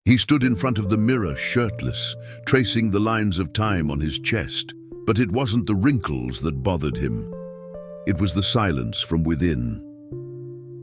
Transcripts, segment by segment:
He stood in front of the mirror, shirtless, tracing the lines of time on his chest. But it wasn't the wrinkles that bothered him. It was the silence from within.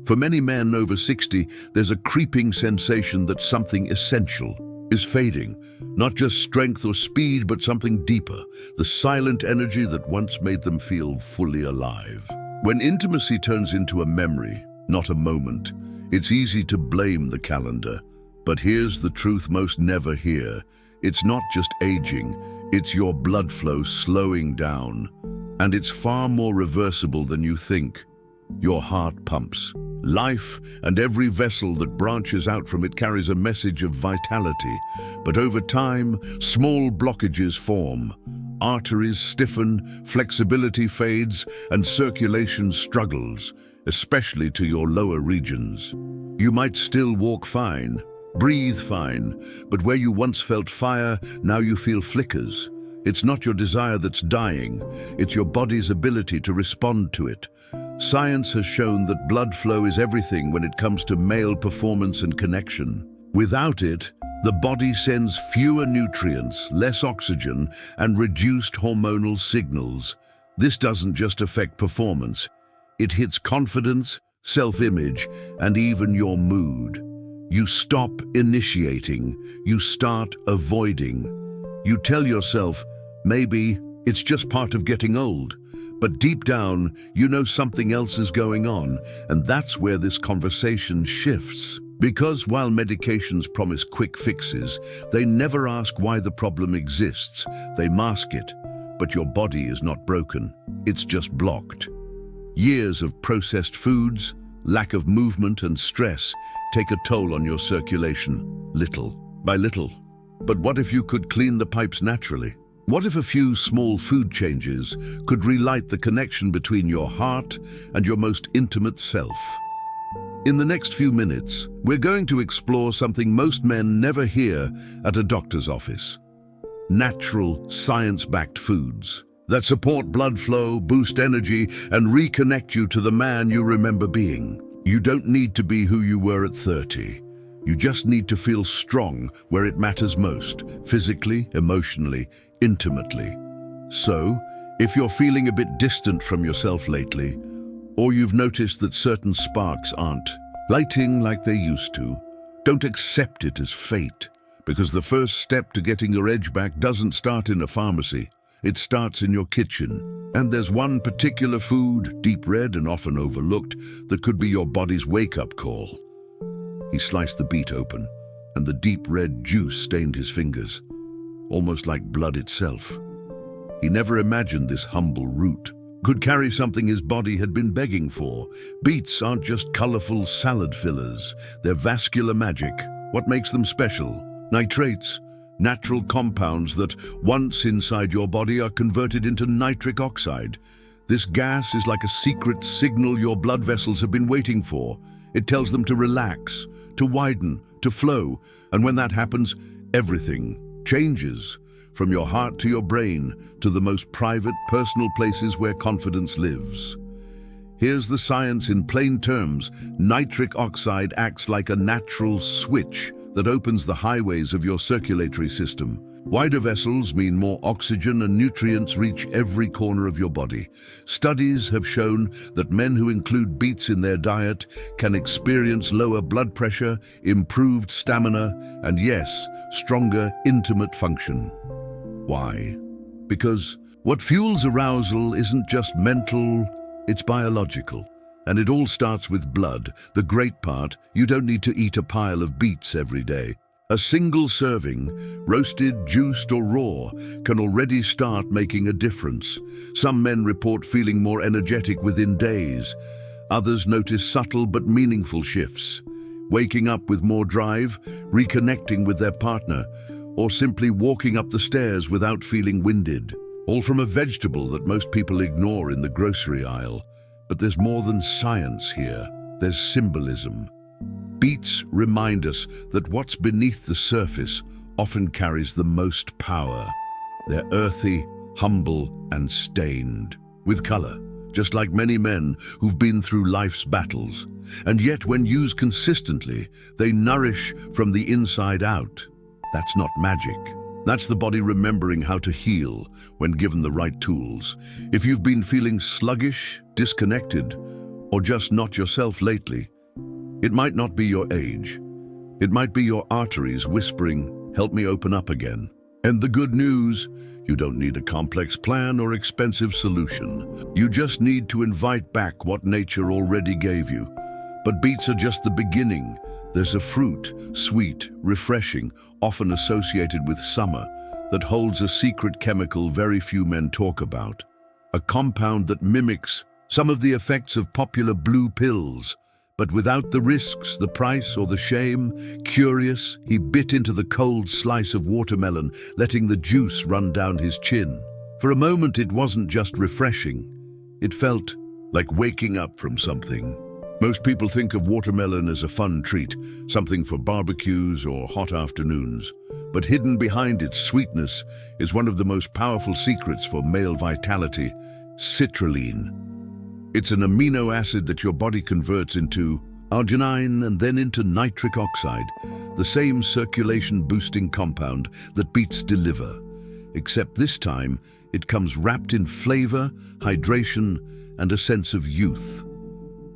For many men over 60, there's a creeping sensation that something essential is fading. Not just strength or speed, but something deeper, the silent energy that once made them feel fully alive. When intimacy turns into a memory, not a moment, it's easy to blame the calendar. But here's the truth most never hear. It's not just aging, it's your blood flow slowing down. And it's far more reversible than you think. Your heart pumps. Life and every vessel that branches out from it carries a message of vitality. But over time, small blockages form. Arteries stiffen, flexibility fades, and circulation struggles, especially to your lower regions. You might still walk fine, breathe fine, but where you once felt fire, now you feel flickers. It's not your desire that's dying, it's your body's ability to respond to it. Science has shown that blood flow is everything when it comes to male performance and connection. Without it, the body sends fewer nutrients, less oxygen, and reduced hormonal signals. This doesn't just affect performance. It hits confidence, self-image, and even your mood. You stop initiating, you start avoiding. You tell yourself, maybe it's just part of getting old. But deep down, you know something else is going on, and that's where this conversation shifts. Because while medications promise quick fixes, they never ask why the problem exists. They mask it. But your body is not broken, it's just blocked. Years of processed foods, lack of movement and stress take a toll on your circulation, little by little. But what if you could clean the pipes naturally? What if a few small food changes could relight the connection between your heart and your most intimate self? In the next few minutes, we're going to explore something most men never hear at a doctor's office. Natural, science-backed foods that support blood flow, boost energy, and reconnect you to the man you remember being. You don't need to be who you were at 30. You just need to feel strong where it matters most, physically, emotionally, intimately. So, if you're feeling a bit distant from yourself lately, or you've noticed that certain sparks aren't lighting like they used to, don't accept it as fate, because the first step to getting your edge back doesn't start in a pharmacy. It starts in your kitchen. And there's one particular food, deep red and often overlooked, that could be your body's wake-up call. He sliced the beet open, and the deep red juice stained his fingers, almost like blood itself. He never imagined this humble root could carry something his body had been begging for. Beets aren't just colorful salad fillers, they're vascular magic. What makes them special? Nitrates, natural compounds that, once inside your body, are converted into nitric oxide. This gas is like a secret signal your blood vessels have been waiting for. It tells them to relax, to widen, to flow, and when that happens, everything changes, from your heart to your brain, to the most private, personal places where confidence lives. Here's the science in plain terms. Nitric oxide acts like a natural switch that opens the highways of your circulatory system. Wider vessels mean more oxygen and nutrients reach every corner of your body. Studies have shown that men who include beets in their diet can experience lower blood pressure, improved stamina, and yes, stronger intimate function. Why? Because what fuels arousal isn't just mental, it's biological. And it all starts with blood. The great part, you don't need to eat a pile of beets every day. A single serving, roasted, juiced or raw, can already start making a difference. Some men report feeling more energetic within days. Others notice subtle but meaningful shifts. Waking up with more drive, reconnecting with their partner, or simply walking up the stairs without feeling winded. All from a vegetable that most people ignore in the grocery aisle. But there's more than science here. There's symbolism. Beets remind us that what's beneath the surface often carries the most power. They're earthy, humble, and stained with color, just like many men who've been through life's battles. And yet, when used consistently, they nourish from the inside out. That's not magic. That's the body remembering how to heal when given the right tools. If you've been feeling sluggish, disconnected, or just not yourself lately, it might not be your age. It might be your arteries whispering, "Help me open up again." And the good news, you don't need a complex plan or expensive solution. You just need to invite back what nature already gave you. But beets are just the beginning. There's a fruit, sweet, refreshing, often associated with summer, that holds a secret chemical very few men talk about. A compound that mimics some of the effects of popular blue pills, but without the risks, the price, or the shame. Curious, he bit into the cold slice of watermelon, letting the juice run down his chin. For a moment, it wasn't just refreshing. It felt like waking up from something. Most people think of watermelon as a fun treat, something for barbecues or hot afternoons. But hidden behind its sweetness is one of the most powerful secrets for male vitality: citrulline. It's an amino acid that your body converts into arginine and then into nitric oxide, the same circulation-boosting compound that beets deliver. Except this time, it comes wrapped in flavor, hydration, and a sense of youth.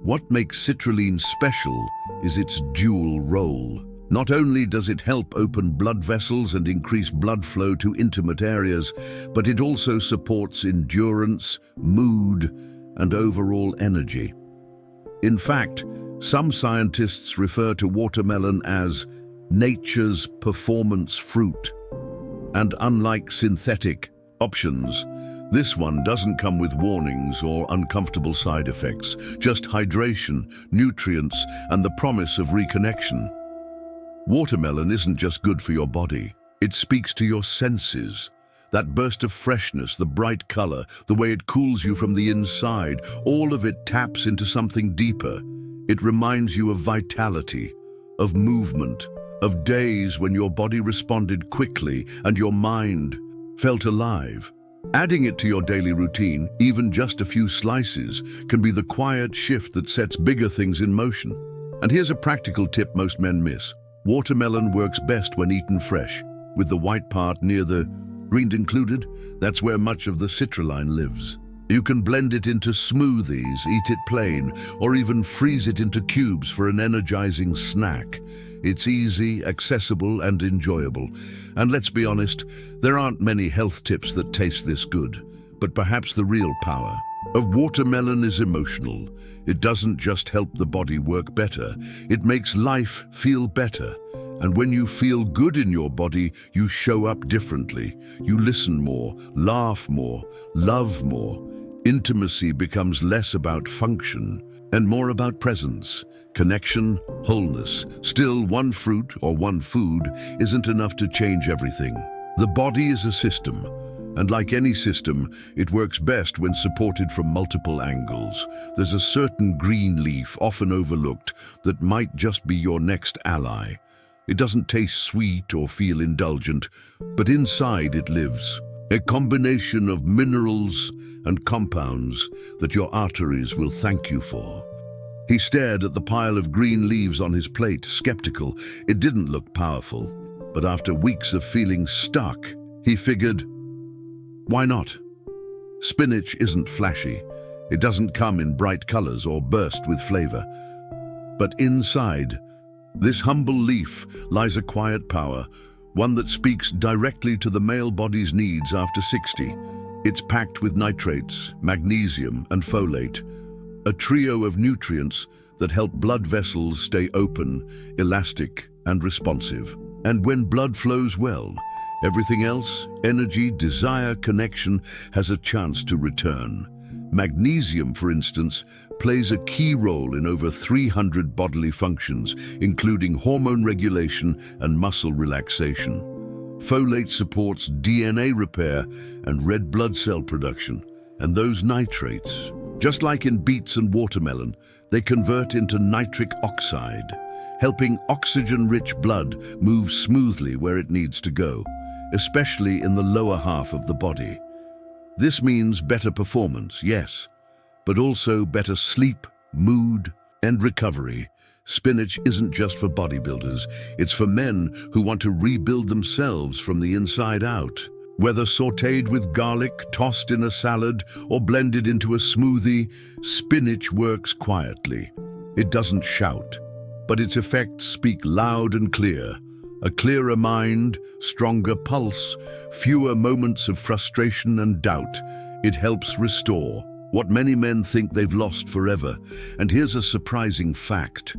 What makes citrulline special is its dual role. Not only does it help open blood vessels and increase blood flow to intimate areas, but it also supports endurance, mood, and overall energy. In fact, some scientists refer to watermelon as nature's performance fruit. And unlike synthetic options, this one doesn't come with warnings or uncomfortable side effects, just hydration, nutrients, and the promise of reconnection. Watermelon isn't just good for your body, it speaks to your senses. That burst of freshness, the bright color, the way it cools you from the inside, all of it taps into something deeper. It reminds you of vitality, of movement, of days when your body responded quickly and your mind felt alive. Adding it to your daily routine, even just a few slices, can be the quiet shift that sets bigger things in motion. And here's a practical tip most men miss. Watermelon works best when eaten fresh, with the white part near the rind included. That's where much of the citrulline lives. You can blend it into smoothies, eat it plain, or even freeze it into cubes for an energizing snack. It's easy, accessible, and enjoyable. And let's be honest, there aren't many health tips that taste this good. But perhaps the real power of watermelon is emotional. It doesn't just help the body work better, it makes life feel better. And when you feel good in your body, you show up differently. You listen more, laugh more, love more. Intimacy becomes less about function and more about presence, connection, wholeness. Still, one fruit or one food isn't enough to change everything. The body is a system, and like any system, it works best when supported from multiple angles. There's a certain green leaf, often overlooked, that might just be your next ally. It doesn't taste sweet or feel indulgent, but inside it lives. A combination of minerals and compounds that your arteries will thank you for. He stared at the pile of green leaves on his plate, skeptical. It didn't look powerful, but after weeks of feeling stuck, he figured, why not? Spinach isn't flashy. It doesn't come in bright colors or burst with flavor. But inside this humble leaf lies a quiet power, one that speaks directly to the male body's needs after 60. It's packed with nitrates, magnesium, and folate, a trio of nutrients that help blood vessels stay open, elastic, and responsive. And when blood flows well, everything else, energy, desire, connection, has a chance to return. Magnesium, for instance, plays a key role in over 300 bodily functions, including hormone regulation and muscle relaxation. Folate supports DNA repair and red blood cell production. And those nitrates, just like in beets and watermelon, they convert into nitric oxide, helping oxygen-rich blood move smoothly where it needs to go, especially in the lower half of the body. This means better performance, yes, but also better sleep, mood, and recovery. Spinach isn't just for bodybuilders, it's for men who want to rebuild themselves from the inside out. Whether sautéed with garlic, tossed in a salad, or blended into a smoothie, spinach works quietly. It doesn't shout, but its effects speak loud and clear. A clearer mind, stronger pulse, fewer moments of frustration and doubt. It helps restore what many men think they've lost forever. And here's a surprising fact.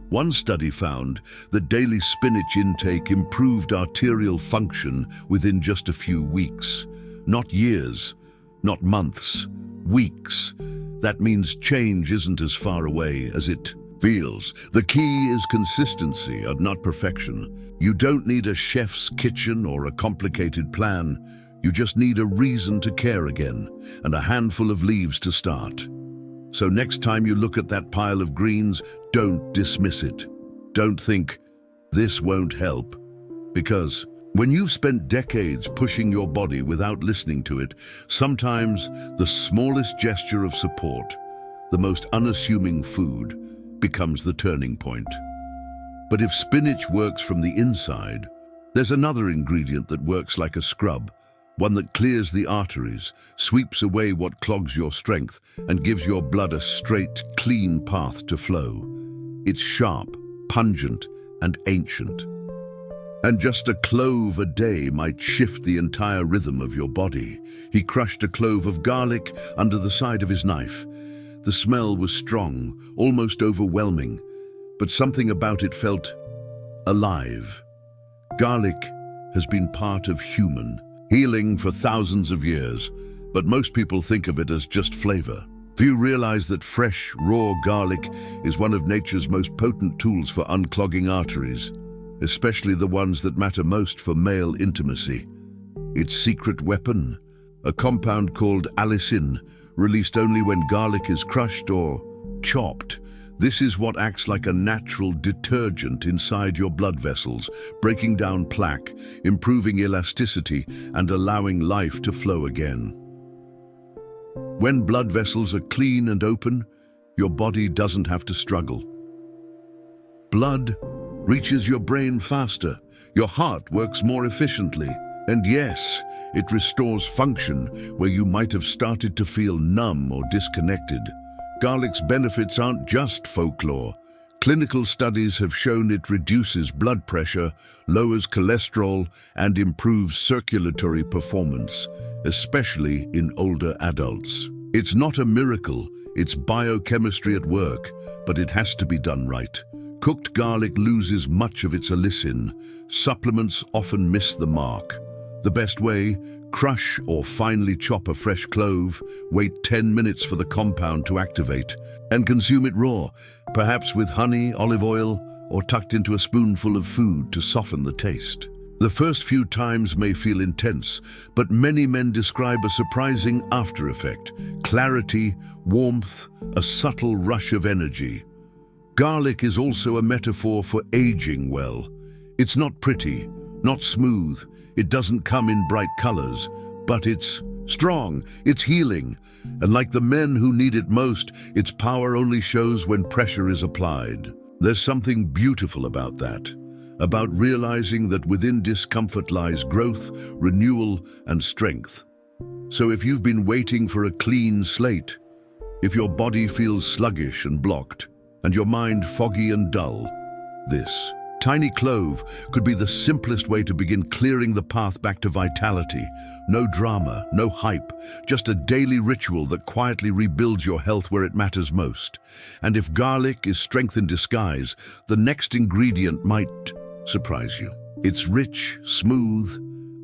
One study found that daily spinach intake improved arterial function within just a few weeks. Not years, not months, weeks. That means change isn't as far away as it feels. The key is consistency and not perfection. You don't need a chef's kitchen or a complicated plan. You just need a reason to care again and a handful of leaves to start. So next time you look at that pile of greens, don't dismiss it. Don't think, this won't help. Because when you've spent decades pushing your body without listening to it, sometimes the smallest gesture of support, the most unassuming food, becomes the turning point. But if spinach works from the inside, there's another ingredient that works like a scrub, one that clears the arteries, sweeps away what clogs your strength, and gives your blood a straight, clean path to flow. It's sharp, pungent, and ancient. And just a clove a day might shift the entire rhythm of your body. He crushed a clove of garlic under the side of his knife. The smell was strong, almost overwhelming, but something about it felt alive. Garlic has been part of human healing for thousands of years, but most people think of it as just flavor. Few realize that fresh, raw garlic is one of nature's most potent tools for unclogging arteries, especially the ones that matter most for male intimacy. Its secret weapon, a compound called allicin, released only when garlic is crushed or chopped. This is what acts like a natural detergent inside your blood vessels, breaking down plaque, improving elasticity, and allowing life to flow again. When blood vessels are clean and open, your body doesn't have to struggle. Blood reaches your brain faster, your heart works more efficiently, and yes, it restores function where you might have started to feel numb or disconnected. Garlic's benefits aren't just folklore. Clinical studies have shown it reduces blood pressure, lowers cholesterol, and improves circulatory performance, especially in older adults. It's not a miracle, it's biochemistry at work, but it has to be done right. Cooked garlic loses much of its allicin. Supplements often miss the mark. The best way? Crush or finely chop a fresh clove, wait 10 minutes for the compound to activate, and consume it raw, perhaps with honey, olive oil, or tucked into a spoonful of food to soften the taste. The first few times may feel intense, but many men describe a surprising after effect: clarity, warmth, a subtle rush of energy. Garlic is also a metaphor for aging well. It's not pretty, not smooth, it doesn't come in bright colors, but it's strong, it's healing, and like the men who need it most, its power only shows when pressure is applied. There's something beautiful about that, about realizing that within discomfort lies growth, renewal, and strength. So if you've been waiting for a clean slate, if your body feels sluggish and blocked, and your mind foggy and dull, this tiny clove could be the simplest way to begin clearing the path back to vitality. No drama, no hype, just a daily ritual that quietly rebuilds your health where it matters most. And if garlic is strength in disguise, the next ingredient might surprise you. It's rich, smooth,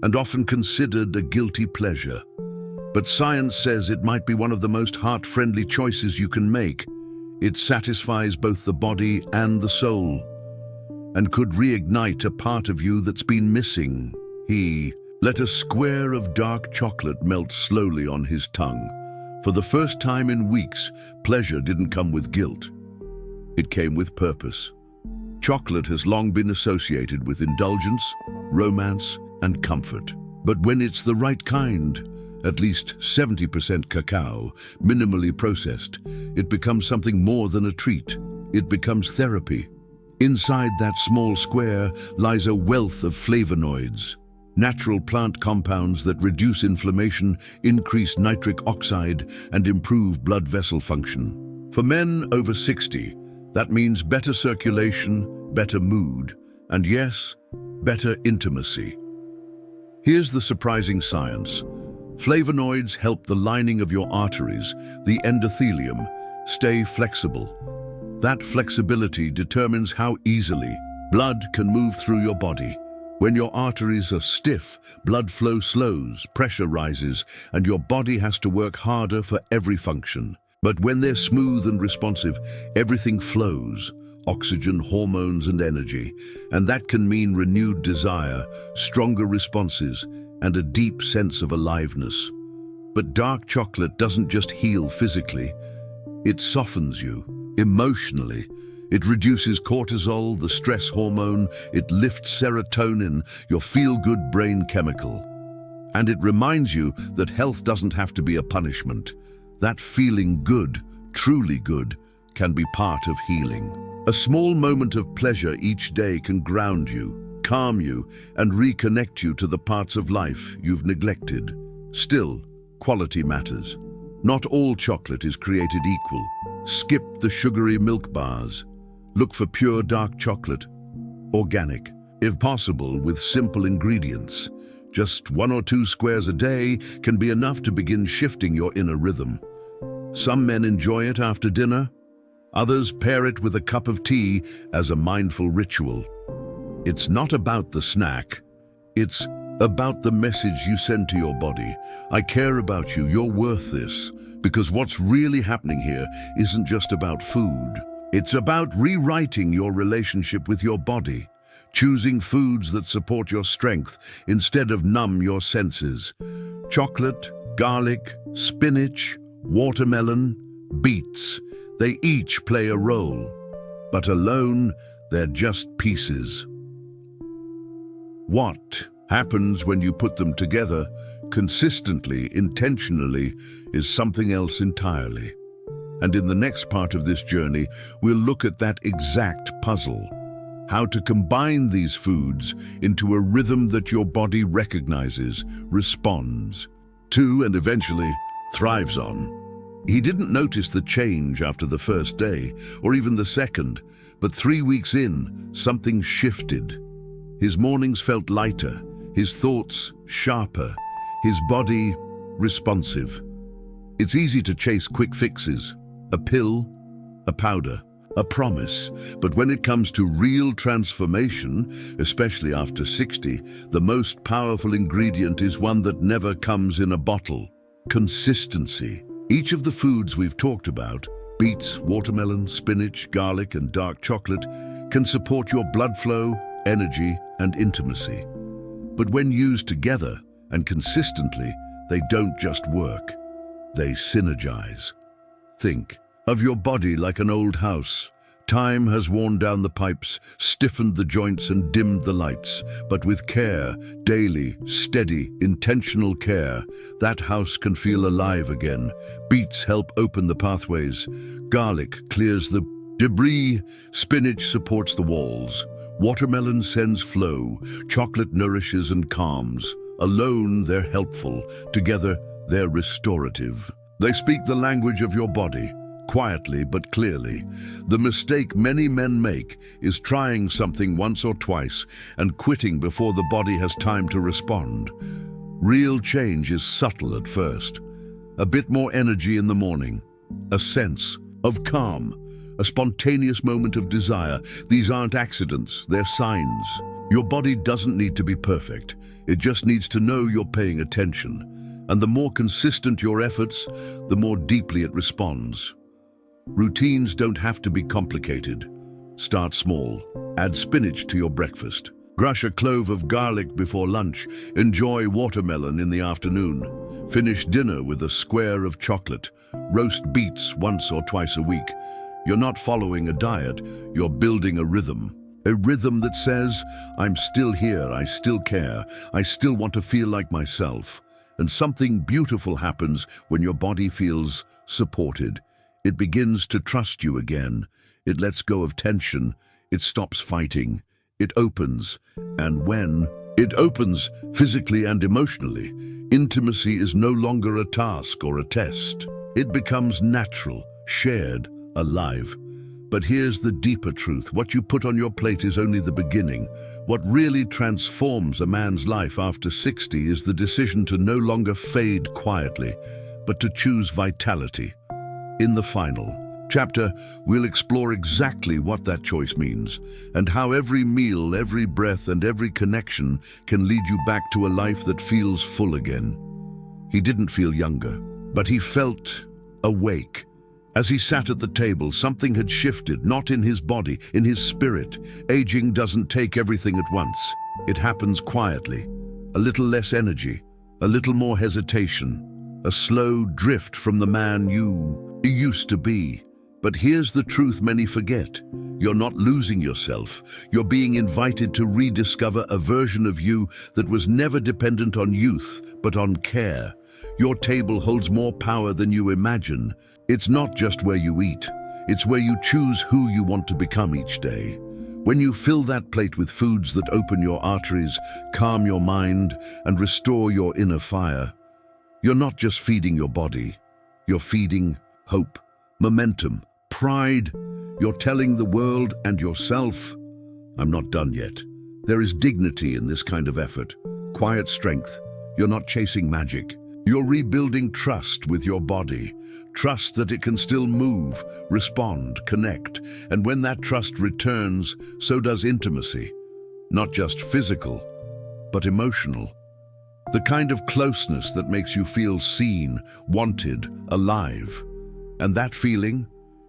and often considered a guilty pleasure. But science says it might be one of the most heart-friendly choices you can make. It satisfies both the body and the soul, and could reignite a part of you that's been missing. He let a square of dark chocolate melt slowly on his tongue. For the first time in weeks, pleasure didn't come with guilt. It came with purpose. Chocolate has long been associated with indulgence, romance, and comfort. But when it's the right kind, at least 70% cacao, minimally processed, it becomes something more than a treat. It becomes therapy. Inside that small square lies a wealth of flavonoids, natural plant compounds that reduce inflammation, increase nitric oxide, and improve blood vessel function. For men over 60, that means better circulation, better mood, and yes, better intimacy. Here's the surprising science. Flavonoids help the lining of your arteries, the endothelium, stay flexible. That flexibility determines how easily blood can move through your body. When your arteries are stiff, blood flow slows, pressure rises, and your body has to work harder for every function. But when they're smooth and responsive, everything flows. Oxygen, hormones, and energy. And that can mean renewed desire, stronger responses, and a deep sense of aliveness. But dark chocolate doesn't just heal physically. It softens you emotionally. It reduces cortisol, the stress hormone. It lifts serotonin, your feel-good brain chemical. And it reminds you that health doesn't have to be a punishment. That feeling good, truly good, can be part of healing. A small moment of pleasure each day can ground you, calm you, and reconnect you to the parts of life you've neglected. Still, quality matters. Not all chocolate is created equal. Skip the sugary milk bars. Look for pure dark chocolate, organic, if possible with simple ingredients. Just 1 or 2 squares a day can be enough to begin shifting your inner rhythm. Some men enjoy it after dinner. Others pair it with a cup of tea as a mindful ritual. It's not about the snack. It's about the message you send to your body. I care about you, you're worth this. Because what's really happening here isn't just about food. It's about rewriting your relationship with your body, choosing foods that support your strength instead of numb your senses. Chocolate, garlic, spinach, watermelon, beets, they each play a role, but alone they're just pieces. What happens when you put them together consistently, intentionally, is something else entirely. And in the next part of this journey, we'll look at that exact puzzle. How to combine these foods into a rhythm that your body recognizes, responds to, and eventually thrives on. He didn't notice the change after the first day, or even the second, but 3 weeks in, something shifted. His mornings felt lighter, his thoughts sharper, his body responsive. It's easy to chase quick fixes, a pill, a powder, a promise. But when it comes to real transformation, especially after 60, the most powerful ingredient is one that never comes in a bottle: consistency. Each of the foods we've talked about, beets, watermelon, spinach, garlic, and dark chocolate, can support your blood flow, energy, and intimacy. But when used together and consistently, they don't just work. They synergize. Think of your body like an old house. Time has worn down the pipes, stiffened the joints, and dimmed the lights. But with care, daily, steady, intentional care, that house can feel alive again. Beets help open the pathways. Garlic clears the debris. Spinach supports the walls. Watermelon sends flow. Chocolate nourishes and calms. Alone, they're helpful. Together, they're restorative. They speak the language of your body, quietly but clearly. The mistake many men make is trying something once or twice and quitting before the body has time to respond. Real change is subtle at first. A bit more energy in the morning, a sense of calm, a spontaneous moment of desire. These aren't accidents, they're signs. Your body doesn't need to be perfect. It just needs to know you're paying attention. And the more consistent your efforts, the more deeply it responds. Routines don't have to be complicated. Start small. Add spinach to your breakfast. Crush a clove of garlic before lunch. Enjoy watermelon in the afternoon. Finish dinner with a square of chocolate. Roast beets once or twice a week. You're not following a diet, you're building a rhythm. A rhythm that says, I'm still here, I still care, I still want to feel like myself. And something beautiful happens when your body feels supported. It begins to trust you again. It lets go of tension. It stops fighting. It opens. And when it opens, physically and emotionally, intimacy is no longer a task or a test. It becomes natural, shared, alive. But here's the deeper truth. What you put on your plate is only the beginning. What really transforms a man's life after 60 is the decision to no longer fade quietly, but to choose vitality. In the final chapter, we'll explore exactly what that choice means and how every meal, every breath, and every connection can lead you back to a life that feels full again. He didn't feel younger, but he felt awake. As he sat at the table, something had shifted, not in his body, in his spirit. Aging doesn't take everything at once. It happens quietly. A little less energy, a little more hesitation, a slow drift from the man you used to be. But here's the truth many forget. You're not losing yourself. You're being invited to rediscover a version of you that was never dependent on youth, but on care. Your table holds more power than you imagine. It's not just where you eat. It's where you choose who you want to become each day. When you fill that plate with foods that open your arteries, calm your mind, and restore your inner fire, you're not just feeding your body. You're feeding hope, momentum, pride. You're telling the world and yourself, I'm not done yet. There is dignity in this kind of effort, quiet strength. You're not chasing magic. You're rebuilding trust with your body, trust that it can still move, respond, connect. And when that trust returns, so does intimacy. Not just physical, but emotional. The kind of closeness that makes you feel seen, wanted, alive. And that feeling,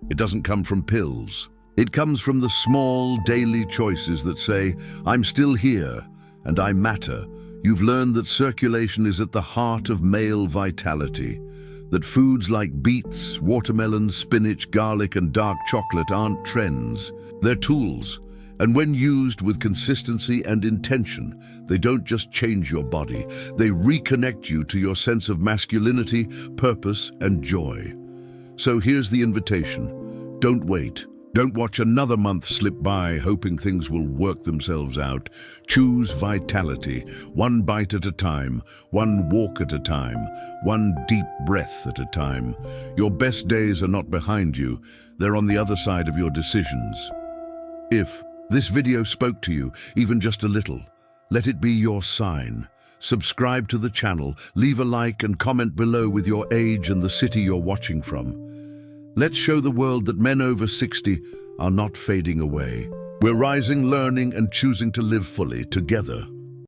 it doesn't come from pills. It comes from the small daily choices that say, I'm still here and I matter. You've learned that circulation is at the heart of male vitality, that foods like beets, watermelon, spinach, garlic, and dark chocolate aren't trends. They're tools. And when used with consistency and intention, they don't just change your body, they reconnect you to your sense of masculinity, purpose, and joy. So here's the invitation. Don't wait. Don't watch another month slip by hoping things will work themselves out. Choose vitality, one bite at a time, one walk at a time, one deep breath at a time. Your best days are not behind you, they're on the other side of your decisions. If this video spoke to you, even just a little, let it be your sign. Subscribe to the channel, leave a like and comment below with your age and the city you're watching from. Let's show the world that men over 60 are not fading away. We're rising, learning, and choosing to live fully together.